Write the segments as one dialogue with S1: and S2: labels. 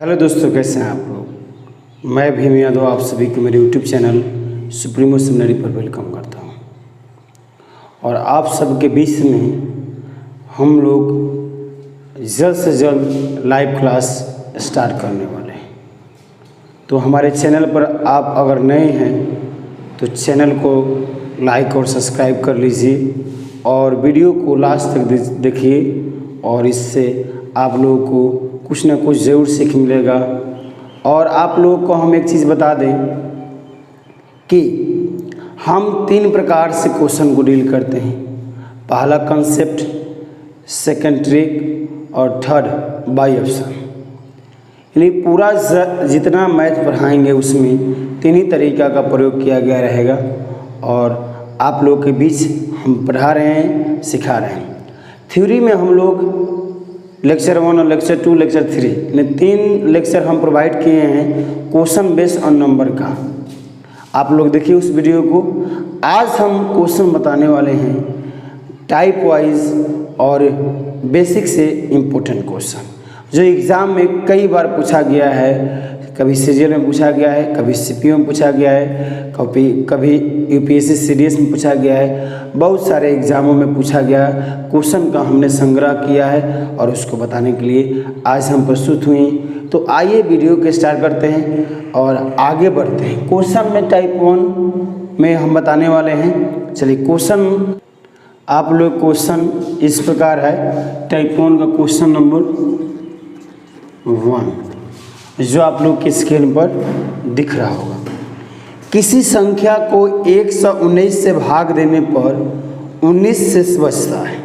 S1: Hello दोस्तों, कैसे हैं आप लोग। मैं भीम यादव आप सभी को मेरे यूट्यूब चैनल सुप्रीमो सेमिनरी पर वेलकम करता हूं। और आप सबके बीच में हम लोग जल्द से जल्द लाइव क्लास स्टार्ट करने वाले हैं। तो हमारे चैनल पर आप अगर नए हैं तो चैनल को लाइक और सब्सक्राइब कर लीजिए और वीडियो को लास्ट तक देखिए और इससे आप लोगों को कुछ ना कुछ ज़रूर सीख मिलेगा। और आप लोगों को हम एक चीज़ बता दें कि हम 3 प्रकार से क्वेश्चन को डील करते हैं। पहला कंसेप्ट, सेकंड ट्रिक और थर्ड बाय ऑप्शन। यानी पूरा जितना मैथ पढ़ाएंगे उसमें 3 ही तरीक़ा का प्रयोग किया गया रहेगा और आप लोगों के बीच हम पढ़ा रहे हैं, सिखा रहे हैं। थ्योरी में हम लोग लेक्चर 1 और लेक्चर 2, लेक्चर 3 ने 3 लेक्चर हम प्रोवाइड किए हैं क्वेश्चन बेस्ड ऑन नंबर का। आप लोग देखिए उस वीडियो को। आज हम क्वेश्चन बताने वाले हैं टाइप वाइज और बेसिक से इम्पोर्टेंट क्वेश्चन जो एग्ज़ाम में कई बार पूछा गया है। कभी सीजीएल में पूछा गया है, कभी सीपीओ में पूछा गया है, कभी यूपीएससी सीडीएस में पूछा गया है। बहुत सारे एग्ज़ामों में पूछा गया क्वेश्चन का हमने संग्रह किया है और उसको बताने के लिए आज हम प्रस्तुत हुए। तो आइए वीडियो के स्टार्ट करते हैं और आगे बढ़ते हैं। क्वेश्चन में टाइप 1 में हम बताने वाले हैं। चलिए क्वेश्चन आप लोग क्वेश्चन इस प्रकार है। टाइप 1 का क्वेश्चन नंबर 1 जो आप लोग की स्क्रीन पर दिख रहा होगा। किसी संख्या को 119 से भाग देने पर 19 से बचता है।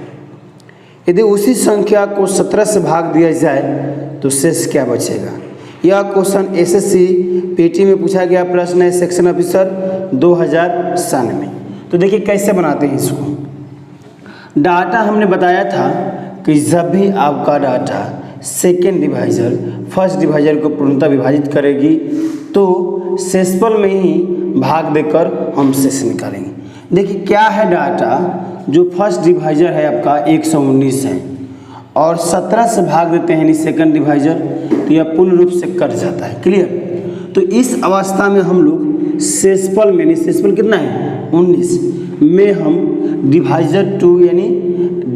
S1: यदि उसी संख्या को 17 से भाग दिया जाए तो शेष क्या बचेगा। यह क्वेश्चन एसएससी पीटी में पूछा गया प्रश्न है, सेक्शन ऑफिसर 2097। तो देखिए कैसे बनाते हैं इसको। डाटा हमने बताया था कि जब भी आपका data second divisor first divisor को पूर्णतः विभाजित करेगी तो शेषफल में ही भाग देकर हम शेष निकालेंगे। देखिए क्या है डाटा जो फर्स्ट डिवाइजर है आपका 119 है और 17 से भाग देते हैं यानी सेकंड डिवाइजर तो यह पूर्ण रूप से कट जाता है। क्लियर। तो इस अवस्था में हम लोग शेषफल में यानी शेषफल कितना है 19 में हम डिवाइजर 2 यानी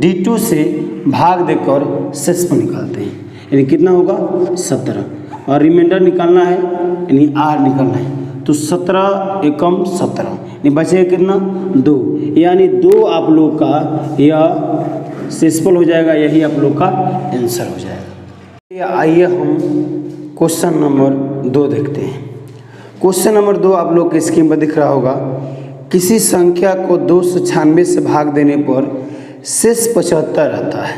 S1: D2 से भाग देकर शेषफल निकालते हैं। यानी कितना होगा 17 और रिमाइंडर निकालना है यानी R निकालना है। तो 17 एकम 17 यानी बचेगा कितना 2 यानी 2 आप लोग का यह शेषफल हो जाएगा। यही आप लोग का आंसर हो जाएगा। आइए हम क्वेश्चन नंबर 2 देखते हैं। क्वेश्चन नंबर 2 आप लोग की स्क्रीन पर दिख रहा होगा। किसी संख्या को 296 से भाग देने पर शेष 75 रहता है।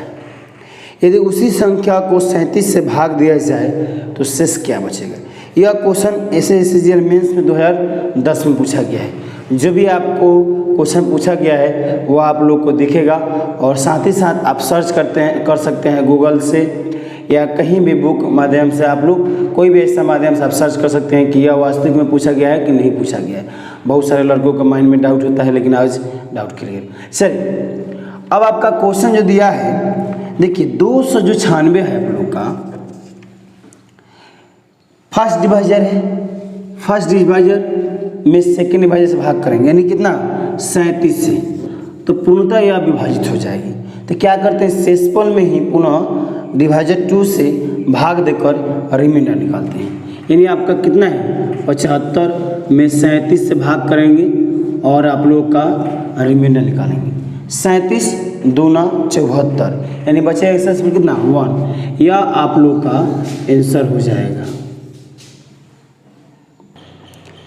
S1: यदि उसी संख्या को 37 से भाग दिया जाए तो शेष क्या बचेगा। यह क्वेश्चन एसएससी मेंस में 2010 में पूछा गया है। जो भी आपको क्वेश्चन पूछा गया है वो आप लोग को दिखेगा और साथ ही साथ आप सर्च कर सकते हैं गूगल से या कहीं भी बुक माध्यम से। आप लोग कोई भी ऐसा माध्यम से आप सर्च कर सकते हैं कि यह वास्तविक में पूछा गया है कि नहीं पूछा गया है। बहुत सारे लड़कों का माइंड में डाउट होता है लेकिन आज डाउट क्लियर। चलिए अब आपका क्वेश्चन जो दिया है देखिए 296 है आप लोग का फर्स्ट डिवाइजर है। फर्स्ट डिवाइजर में सेकेंड डिवाइजर से भाग करेंगे यानी कितना 37 से तो पूर्णतः यह विभाजित हो जाएगी। तो क्या करते हैं शेषफल में ही पुनः डिवाइजर 2 से भाग देकर रिमाइंडर निकालते हैं। यानी आपका कितना है 75 में 37 से भाग करेंगे और आप लोग का रिमाइंडर निकालेंगे। 37 दूना 74 यानी बचेगा शेष में कितना 1। यह आप लोग का आंसर हो जाएगा।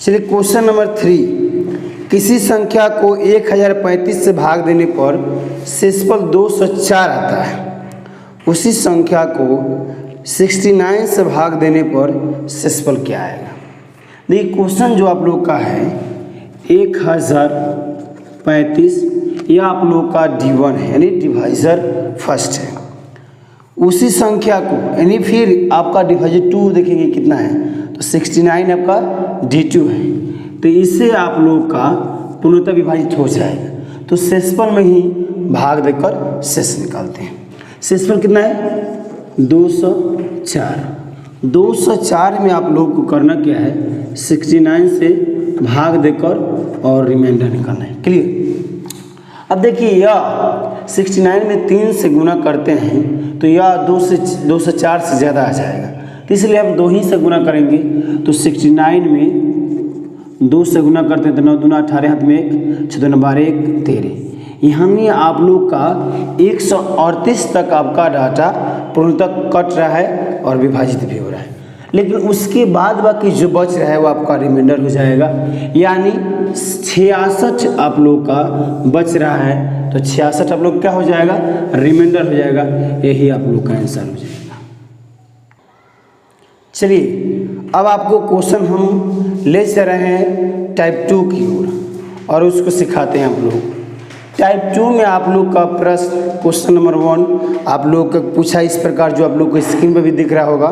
S1: चलिए क्वेश्चन नंबर 3। किसी संख्या को 1035 से भाग देने पर शेषफल 204 आता है। उसी संख्या को 69 से भाग देने पर शेषफल क्या आएगा। देखिए क्वेश्चन जो आप लोग का है 1035 यह आप लोग का D1 है यानी डिवाइजर फर्स्ट है। उसी संख्या को यानी फिर आपका डिवाइजर 2 देखेंगे कितना है तो 69 आपका D2 है। तो इससे आप लोग का पूर्णतः विभाजित हो जाएगा। तो शेषफल में ही भाग देकर शेष निकालते हैं। शेषफल कितना है 204 204 में आप लोग को करना क्या है, 69 से भाग देकर और रिमाइंडर निकालना है। क्लियर। अब देखिए यह 69 में 3 से गुना करते हैं तो यह 204 से ज़्यादा आ जाएगा, तो इसलिए हम 2 ही से गुना करेंगे। तो 69 में 2 से गुना करते हैं तो 9 दूना 18, हाथ में 1, 6 दूना 12, 1 13। यहाँ में आप लोग का 138 तक आपका डाटा पूर्णतः कट रहा है और विभाजित भी हो रहा है, लेकिन उसके बाद बाकी जो बच रहा है वो आपका रिमाइंडर हो जाएगा, यानी 66 आप लोग का बच रहा है। तो 66 आप लोग क्या हो जाएगा, रिमाइंडर हो जाएगा। यही आप लोग का आंसर हो जाएगा। चलिए अब आपको क्वेश्चन हम ले चल रहे हैं टाइप 2 की ओर और उसको सिखाते हैं आप लोग। टाइप 2 में आप लोग का प्रश्न क्वेश्चन नंबर 1 आप लोग का पूछा इस प्रकार, जो आप लोग को स्क्रीन पर भी दिख रहा होगा।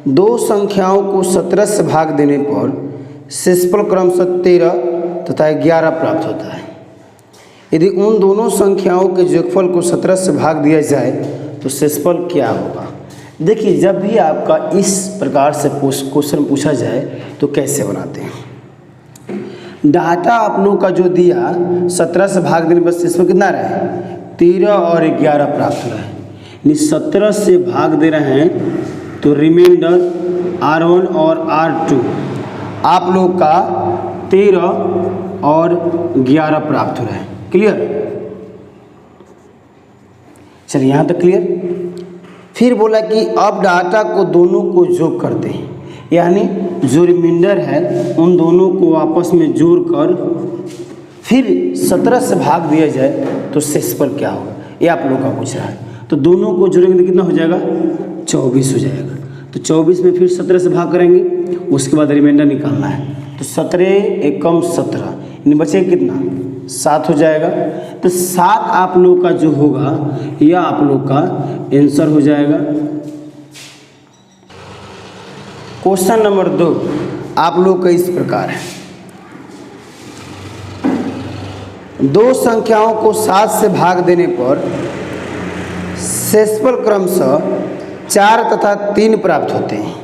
S1: 2 संख्याओं को 17 से भाग देने पर शेषफल क्रमशः 13 तथा 11 प्राप्त होता है। यदि उन दोनों संख्याओं के योगफल को 17 से भाग दिया जाए तो शेषफल क्या होगा। देखिए जब भी आपका इस प्रकार से क्वेश्चन पूछा जाए तो कैसे बनाते हैं। डाटा आप लोग का जो दिया 17 से भाग देने पर शेषफल कितना रहा है, 13 और 11 प्राप्त हो रहा है, यानी 17 से भाग दे रहे हैं तो रिमाइंडर R1 और R2 आप लोग का 13 और 11 प्राप्त हो रहा है। क्लियर। चलिए यहाँ तक क्लियर। फिर बोला कि अब डाटा को दोनों को जोड़ करते हैं, यानी जो रिमाइंडर है उन दोनों को आपस में जोड़कर फिर 17 से भाग दिया जाए तो शेषफल क्या होगा, ये आप लोग का पूछ रहा है। तो दोनों को जोड़ेंगे तो कितना हो जाएगा, 24 हो जाएगा। तो 24 में फिर 17 से भाग करेंगे, उसके बाद रिमाइंडर निकालना है। तो 17 एकम 17 यानी बचेगा कितना, 7 हो जाएगा। तो 7 आप लोग का जो होगा यह आप लोग का आंसर हो जाएगा। क्वेश्चन नंबर 2 आप लोग का इस प्रकार है। 2 संख्याओं को 7 से भाग देने पर शेषफल क्रमशः 4 तथा 3 प्राप्त होते हैं।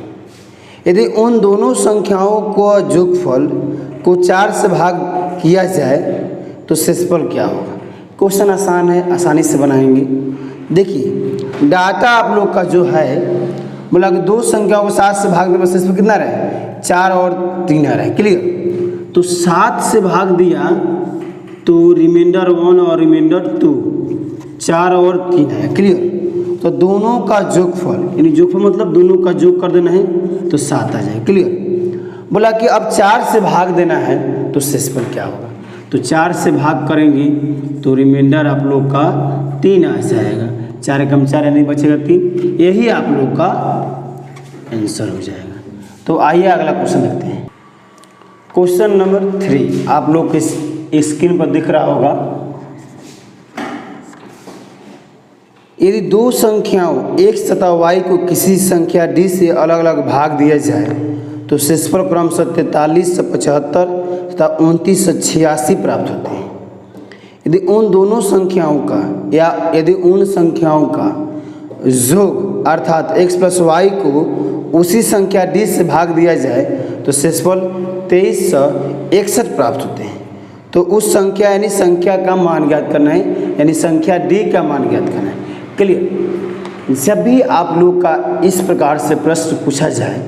S1: यदि उन दोनों संख्याओं को योगफल को 4 से भाग किया जाए तो शेषफल क्या होगा। क्वेश्चन आसान है, आसानी से बनाएंगे। देखिए डाटा आप लोग का जो है बोला कि 2 संख्याओं को 7 से भाग देने पर शेषफल कितना रहे, 4 और 3 आ रहा है। क्लियर। तो 7 से भाग दिया तो रिमाइंडर 1 और रिमाइंडर 2, 4 और 3 है। क्लियर। तो दोनों का योगफल यानी योगफल मतलब दोनों का योग कर देना है तो 7 आ जाए। क्लियर। बोला कि अब 4 से भाग देना है तो शेषफल क्या होगा। तो 4 से भाग करेंगे तो रिमाइंडर आप लोग का 3 आ जाएगा, 4 कम 4 नहीं बचेगा 3, यही आप लोग का आंसर हो जाएगा। तो आइए अगला क्वेश्चन देखते हैं। क्वेश्चन नंबर 3 आप लोग के स्क्रीन पर दिख रहा होगा। यदि 2 संख्याओं x तथा y को किसी संख्या d से अलग अलग भाग दिया जाए तो शेषफल क्रमशः 43 से 75 तथा 29 से 86 प्राप्त होते हैं। यदि उन दोनों संख्याओं का या यदि उन संख्याओं का योग अर्थात x प्लस y को उसी संख्या d से भाग दिया जाए तो शेषफल 23 से 61 प्राप्त होते हैं। तो उस संख्या यानी संख्या का मान ज्ञात करना है, यानी संख्या d का मान ज्ञात करना है। क्लियर। जब भी आप लोग का इस प्रकार से प्रश्न पूछा जाए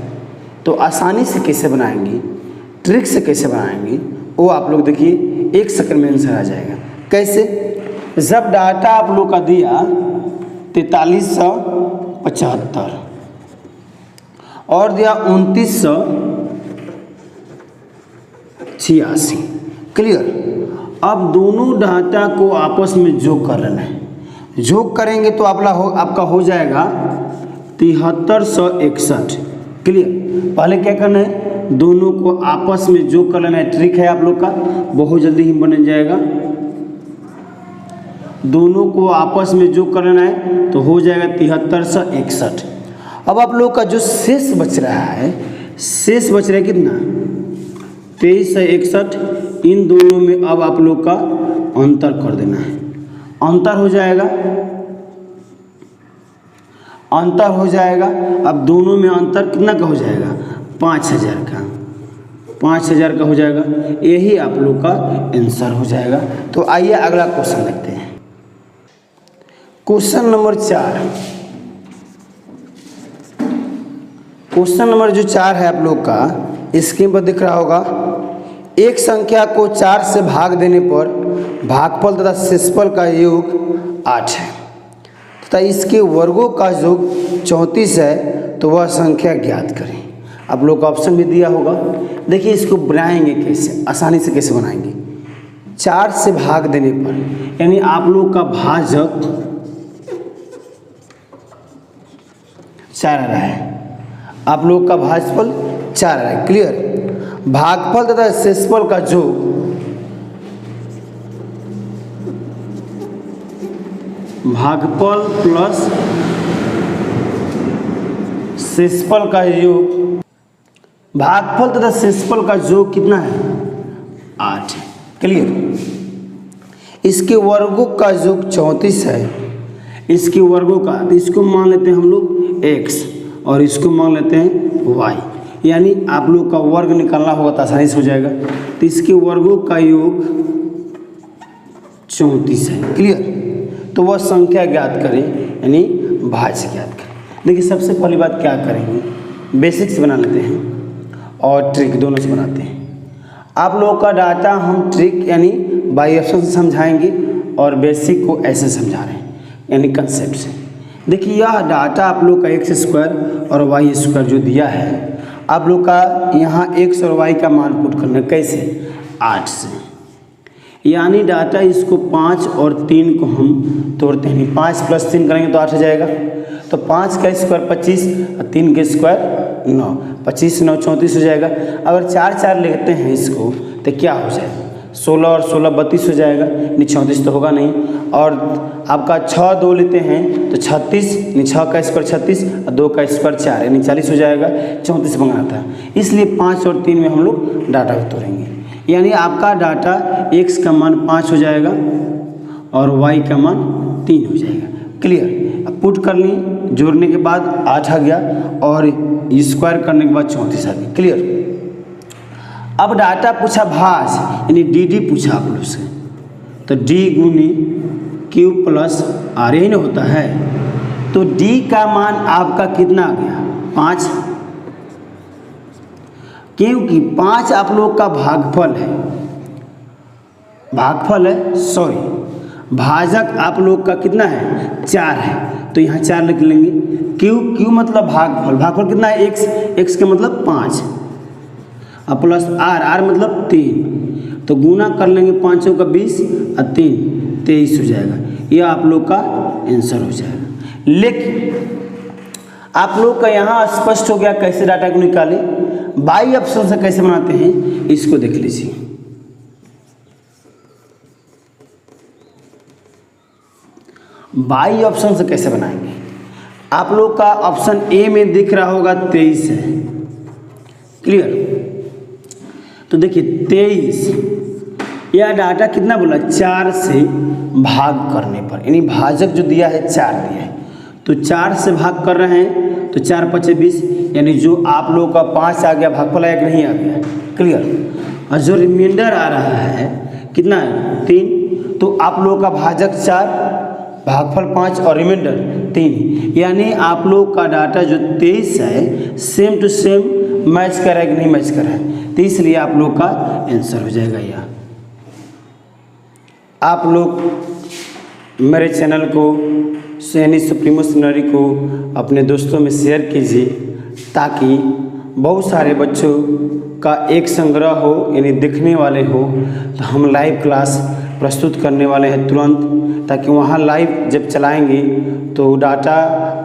S1: तो आसानी से कैसे बनाएंगे, ट्रिक से कैसे बनाएंगे, वो आप लोग देखिए 1 सेकंड में आंसर आ जाएगा। कैसे, जब डाटा आप लोग का दिया 4375 और दिया 2986। क्लियर। अब दोनों डाटा को आपस में जोड़ कर लेना है। जोड़ करेंगे तो आपका हो जाएगा 7361। क्लियर। पहले क्या करना है, दोनों को आपस में जोड़ कर लेना है। ट्रिक है आप लोग का, बहुत जल्दी ही बन जाएगा। दोनों को आपस में जोड़ कर लेना है तो हो जाएगा 7361। अब आप लोग का जो शेष बच रहा है, शेष बच रहा है कितना, 2361। इन दोनों में अब आप लोग का अंतर कर देना है। अंतर हो जाएगा, अंतर हो जाएगा। अब दोनों में अंतर कितना का हो जाएगा? 5000 का, 5000 का हो जाएगा। यही आप लोग का आंसर हो जाएगा। तो आइए अगला क्वेश्चन देखते हैं। क्वेश्चन नंबर 4, क्वेश्चन नंबर जो 4 है आप लोग का स्क्रीन पर दिख रहा होगा। एक संख्या को 4 से भाग देने पर भागफल तथा शेषफल का योग 8 है तथा इसके वर्गों का योग 34 है, तो वह संख्या ज्ञात करें। आप लोग का ऑप्शन भी दिया होगा। देखिए इसको बनाएंगे कैसे, आसानी से कैसे बनाएंगे। 4 से भाग देने पर यानी आप लोग का भाजक 4 आ रहा है, आप लोग का भाजफल 4 आ रहा है। क्लियर? भागफल तथा शेषफल का योग भागफल प्लस शेषफल का योग, भागफल तथा शेषफल का योग कितना है? 8 है। क्लियर? इसके वर्गों का योग 34 है। इसके वर्गों का, तो इसको मान लेते हैं हम लोग x और इसको मान लेते हैं y, यानी आप लोग का वर्ग निकालना होगा तो आसानी से हो जाएगा। तो इसके वर्गों का योग 34 है। क्लियर? तो वह संख्या ज्ञात करें, यानी भाज्य ज्ञात करें। देखिए सबसे पहली बात क्या करेंगे, बेसिक से बना लेते हैं और ट्रिक दोनों से बनाते हैं। आप लोगों का डाटा हम ट्रिक यानी बाई ऑप्शन से समझाएंगे और बेसिक को ऐसे समझा रहे हैं यानी कंसेप्ट से। देखिए यह डाटा आप लोग का x² और y² जो दिया है, आप लोग का यहाँ x और y का मान पुट करना कैसे? 8 से, यानी डाटा इसको 5 और 3 को हम तोड़ते हैं। 5 + 3 करेंगे तो 8 हो जाएगा। तो 5 का स्क्वायर 25 और 3 के स्क्वायर 9, 25 9 34 हो जाएगा। अगर 4 4 लेते हैं इसको तो क्या हो जाएगा? 16 और 16 32 हो जाएगा, यानी 34 तो होगा नहीं। और आपका 6 2 लेते हैं तो 36, यानी 6 का स्क्वायर 36 और 2 का स्क्वायर 4, यानी 40 हो जाएगा। 34 बनाना था, इसलिए 5 और 3 में हम लोग डाटा को तोड़ेंगे। यानी आपका डाटा x का मान 5 हो जाएगा और y का मान 3 हो जाएगा। क्लियर? अब पुट कर ली, जोड़ने के बाद 8 आ गया और स्क्वायर करने के बाद 34 आ गया। क्लियर? अब डाटा पूछा भाज, यानी dd पूछा आप लोग से, तो d गुनी q + r यही ना होता है। तो d का मान आपका कितना आ गया? 5, क्योंकि 5 आप लोग का भागफल है, भागफल है सॉरी भाजक आप लोग का कितना है? 4 है, तो यहाँ 4 लिख लेंगे। q मतलब भागफल, भागफल कितना है? x का मतलब 5 और प्लस r मतलब 3, तो गुना कर लेंगे 5 का 20 और 3 23 हो जाएगा। यह आप लोग का आंसर हो जाएगा। लेकिन आप लोग का यहाँ स्पष्ट हो गया कैसे डाटा को निकालें। बाई ऑप्शन से कैसे बनाते हैं इसको देख लीजिए। बाई ऑप्शन से कैसे बनाएंगे? आप लोग का ऑप्शन ए में दिख रहा होगा 23 है। क्लियर? तो देखिए 23, यह डाटा कितना बोला? 4 से भाग करने पर, यानी भाजक जो दिया है 4 दिया है, तो 4 से भाग कर रहे हैं तो 4 × 5 = 20, यानी जो आप लोग का 5 आ गया भागफल आया कि नहीं आ गया? क्लियर? और जो रिमाइंडर आ रहा है कितना है? 3, तो आप लोग का भाजक 4, भागफल 5 और रिमाइंडर 3, यानी आप लोग का डाटा जो 23 है सेम टू सेम मैच कर रहा है कि नहीं मैच कर रहा है, तो इसलिए आप लोग का आंसर हो जाएगा यह। आप लोग मेरे चैनल को यानी सुप्रीमो सेमिनरी को अपने दोस्तों में शेयर कीजिए, ताकि बहुत सारे बच्चों का एक संग्रह हो, यानी दिखने वाले हो। तो हम लाइव क्लास प्रस्तुत करने वाले हैं तुरंत, ताकि वहाँ लाइव जब चलाएंगे तो डाटा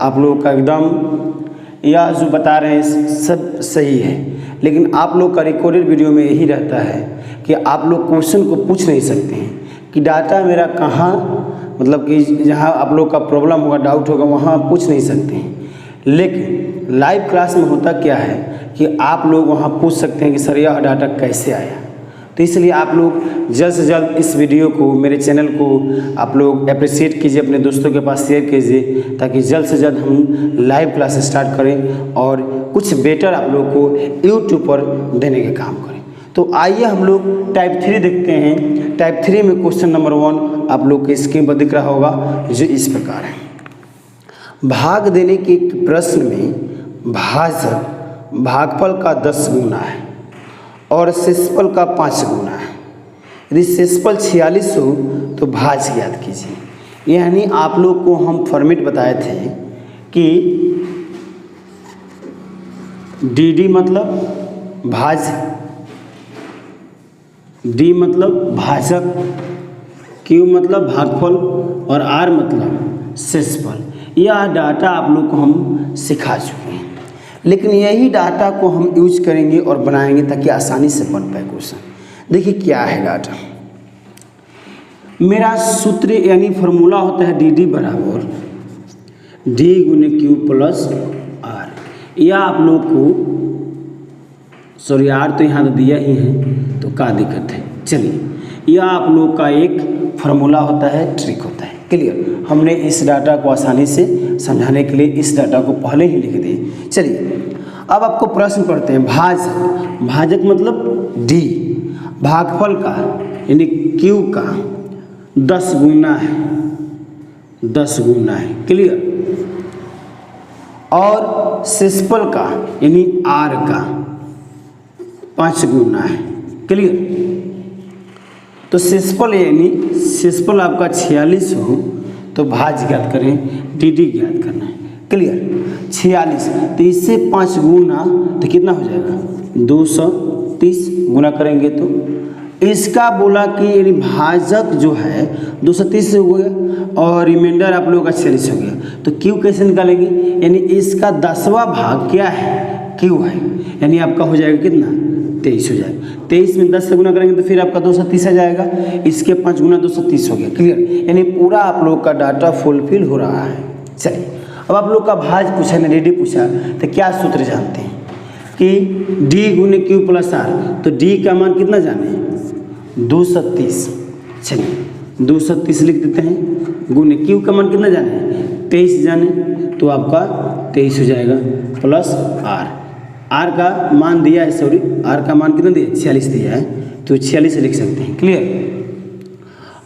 S1: आप लोग का एकदम या जो बता रहे हैं सब सही है। लेकिन आप लोग का रिकॉर्डेड वीडियो में यही रहता है कि आप लोग क्वेश्चन को पूछ नहीं सकते हैं कि डाटा मेरा कहाँ, मतलब कि जहाँ आप लोग का प्रॉब्लम होगा, डाउट होगा, वहाँ आप पूछ नहीं सकते हैं। लेकिन लाइव क्लास में होता क्या है कि आप लोग वहाँ पूछ सकते हैं कि सर यह डाटा कैसे आया। तो इसलिए आप लोग जल्द से जल्द इस वीडियो को, मेरे चैनल को आप लोग अप्रिशिएट कीजिए, अपने दोस्तों के पास शेयर कीजिए, ताकि जल्द से जल्द हम लाइव क्लास स्टार्ट करें और कुछ बेटर आप लोग को यूट्यूब पर देने का काम करें। तो आइए हम लोग टाइप 3 देखते हैं। टाइप 3 में क्वेश्चन नंबर 1 आप लोग के स्क्रीन पर दिख रहा होगा, जो इस प्रकार है। भाग देने के प्रश्न में भाजक भागफल का 10 गुना है और शेषफल का 5 गुना है। यदि शेषफल 46 हो तो भाज्य ज्ञात कीजिए। यानी आप लोग को हम फॉर्मेट बताए थे कि डी मतलब भाज्य, डी मतलब भाजक, क्यू मतलब भागफल और आर मतलब शेषफल। यह डाटा आप लोग को हम सिखा चुके हैं, लेकिन यही डाटा को हम यूज करेंगे और बनाएंगे ताकि आसानी से बन पाए क्वेश्चन। देखिए क्या है डाटा। मेरा सूत्र यानी फॉर्मूला होता है डी डी बराबर डी गुने क्यू प्लस आर। यह आप लोग को, सॉरी आर तो यहाँ तो दिया ही है, तो क्या दिक्कत है। चलिए, यह आप लोग का एक फार्मूला होता है, ट्रिक होता है। क्लियर। हमने इस डाटा को आसानी से समझाने के लिए इस डाटा को पहले ही लिख दिए। चलिए अब आपको प्रश्न पढ़ते हैं। भाजक, भाजक मतलब डी, भागफल का यानी क्यू का 10 गुना है, 10 गुना है। क्लियर। और शेषफल का यानी आर का 5 गुना है। क्लियर। तो शेषफल यानी शेषफल आपका 46 हो तो भाज्य ज्ञात करें, डी डी ज्ञात करना है। क्लियर। 46 तो इससे 5 गुना तो कितना हो जाएगा 230 गुना करेंगे तो इसका बोला कि यानी भाजक जो है 230 हो गया और रिमाइंडर आप लोगों का 46 हो गया। तो क्यू कैसे निकालेंगे, यानी इसका 10वां भाग क्या है, क्यू है, यानी आपका हो जाएगा कितना 23 हो जाएगा। 23 में 10 से गुना करेंगे तो फिर आपका 230 आ जाएगा। इसके 5 गुना 230 हो गया। क्लियर। यानी पूरा आप लोग का डाटा फुलफिल हो रहा है। चलिए अब आप लोग का भाज पूछा ना, डी पूछा, तो क्या सूत्र जानते हैं कि डी गुने क्यू प्लस आर। तो डी का मान कितना जाने 230। चलिए 230 लिख देते हैं, गुने क्यू का मान कितना जाने 23 जाने, तो आपका 23 हो जाएगा प्लस आर। आर का मान दिया है, सॉरी आर का मान कितना दिया 46 दिया है, तो 46 लिख सकते हैं। क्लियर।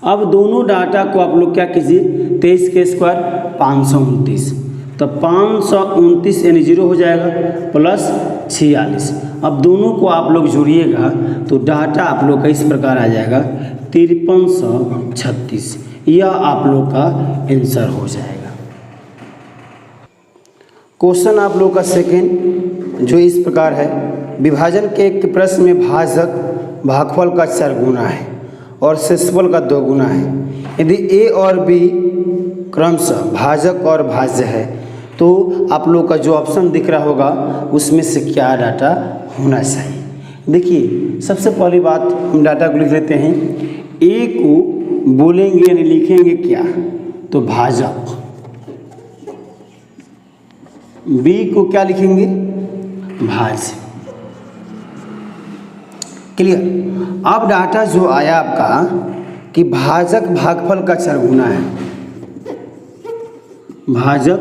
S1: अब दोनों डाटा को आप लोग क्या कीजिए, 23 के स्क्वायर 529, तो 529 यानी 0 हो जाएगा प्लस 46। अब दोनों को आप लोग जोड़िएगा तो डाटा आप लोग का इस प्रकार आ जाएगा 5336। यह आप लोग का आंसर हो जाएगा। क्वेश्चन आप लोग का सेकेंड जो इस प्रकार है। विभाजन के एक प्रश्न में भाजक भागफल का 4 गुना है और शेषफल का 2 गुना है। यदि ए और बी क्रमशः भाजक और भाज्य है तो आप लोग का जो ऑप्शन दिख रहा होगा उसमें से क्या डाटा होना चाहिए। देखिए सबसे पहली बात हम डाटा को लिख लेते हैं। ए को बोलेंगे यानी लिखेंगे क्या, तो भाजक। बी को क्या लिखेंगे, भाज्य। क्लियर। अब डाटा जो आया आपका कि भाजक भागफल का 4 गुना है, भाजक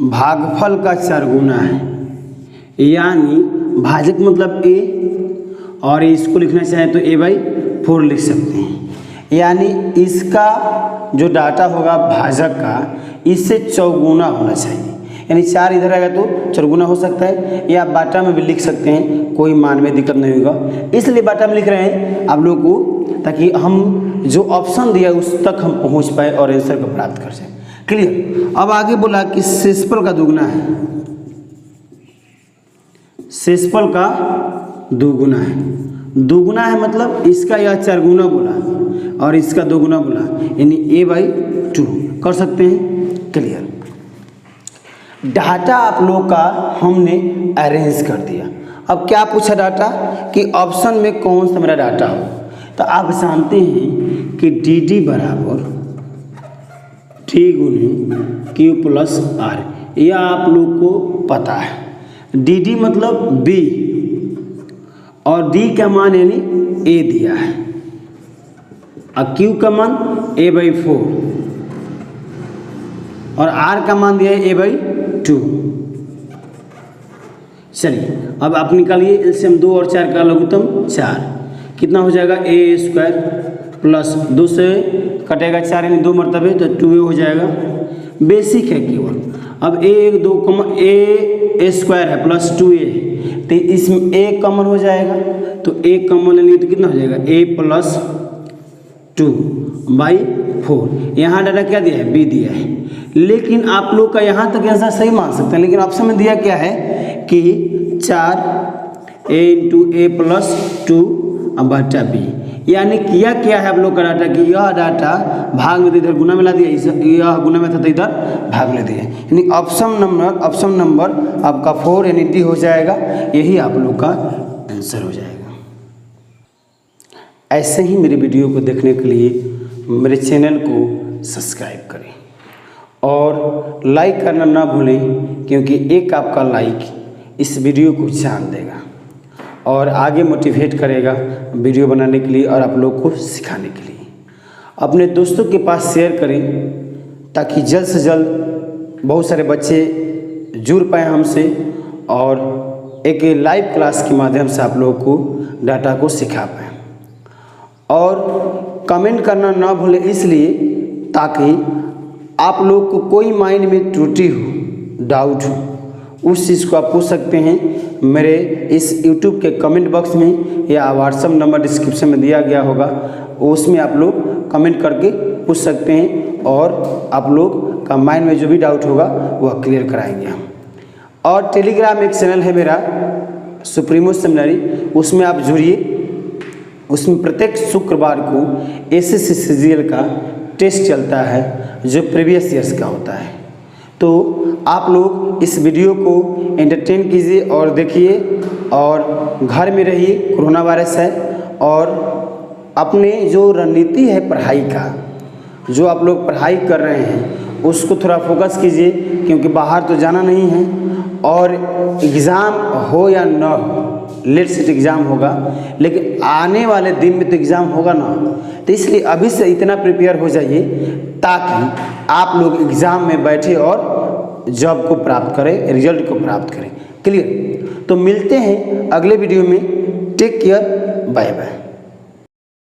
S1: भागफल का 4 गुना है, यानी भाजक मतलब ए और इसको लिखना चाहें तो a/4 लिख सकते हैं। यानी इसका जो डाटा होगा भाजक का इससे 4 गुना होना चाहिए, यानी 4 इधर आएगा तो 4 गुना हो सकता है, या बाटा में भी लिख सकते हैं, कोई मान में दिक्कत नहीं होगा। इसलिए बाटा में लिख रहे हैं आप लोग को, ताकि हम जो ऑप्शन दिया उस तक हम पहुंच पाए और आंसर को प्राप्त कर सकें। क्लियर। अब आगे बोला कि शेषफल का 2 गुना है, शेषफल का 2 गुना है। 2 गुना है मतलब इसका यह 4 गुना बोला और इसका 2 गुना बोला, यानी a/2 कर सकते हैं। क्लियर। डाटा आप लोग का हमने अरेंज कर दिया। अब क्या पूछा डाटा कि ऑप्शन में कौन सा मेरा डाटा हो, तो आप जानते हैं कि डी डी बराबर टी गुने क्यू प्लस आर। यह आप लोग को पता है। डी मतलब बी और डी का मान यानी ए दिया है और क्यू का मान a/4 और आर का मान दिया है a/2। चलिए अब आप निकालिए एलसीएम 2 और 4 का लघुत्तम 4, कितना हो जाएगा a² प्लस 2 से कटेगा 4 यानी 2 मरतबे तो 2a हो जाएगा। बेसिक है केवल। अब a² है प्लस 2a तो इसमें a कॉमन हो जाएगा तो a कॉमन लेंगे तो कितना हो जाएगा a+2/4। यहाँ डाटा क्या दिया है b दिया है, लेकिन आप लोग का यहाँ तक आंसर सही मान सकते हैं, लेकिन ऑप्शन में दिया क्या है कि 4a × a+2/b, यानी किया क्या है आप लोग का डाटा कि यह डाटा भाग में इधर गुना में ला दिया, यह गुना में था तो इधर भाग में दिया, यानी ऑप्शन नंबर आपका 4 यानी डी हो जाएगा। यही आप लोग का आंसर हो जाएगा। ऐसे ही मेरे वीडियो को देखने के लिए मेरे चैनल को सब्सक्राइब करें और लाइक करना ना भूलें, क्योंकि एक आपका लाइक इस वीडियो को जान देगा और आगे मोटिवेट करेगा वीडियो बनाने के लिए और आप लोग को सिखाने के लिए। अपने दोस्तों के पास शेयर करें ताकि जल्द से जल्द बहुत सारे बच्चे जुड़ पाएँ हमसे और एक लाइव क्लास के माध्यम से आप लोगों को डाटा को सिखा पाएँ। और कमेंट करना ना भूलें इसलिए ताकि आप लोग को कोई माइंड में त्रुटि हो, डाउट हो, उस चीज़ को आप पूछ सकते हैं मेरे इस YouTube के कमेंट बॉक्स में या व्हाट्सएप नंबर डिस्क्रिप्शन में दिया गया होगा, उसमें आप लोग कमेंट करके पूछ सकते हैं और आप लोग का माइंड में जो भी डाउट होगा वह क्लियर कराएंगे हम। और टेलीग्राम एक चैनल है मेरा सुप्रीमो सेमिनरी, उसमें आप जुड़िए। उसमें प्रत्येक शुक्रवार को SSC CGL का टेस्ट चलता है जो प्रीवियस ईयर्स का होता है। तो आप लोग इस वीडियो को एंटरटेन कीजिए और देखिए और घर में रहिए, कोरोना वायरस है, और अपने जो रणनीति है पढ़ाई का, जो आप लोग पढ़ाई कर रहे हैं उसको थोड़ा फोकस कीजिए, क्योंकि बाहर तो जाना नहीं है और एग्ज़ाम हो या ना हो, लेट सेट एग्ज़ाम होगा, लेकिन आने वाले दिन में तो एग्ज़ाम होगा ना, तो इसलिए अभी से इतना प्रिपेयर हो जाइए ताकि आप लोग एग्ज़ाम में बैठे और जॉब को प्राप्त करें, रिजल्ट को प्राप्त करें। क्लियर? तो मिलते हैं अगले वीडियो में। Take care, bye bye.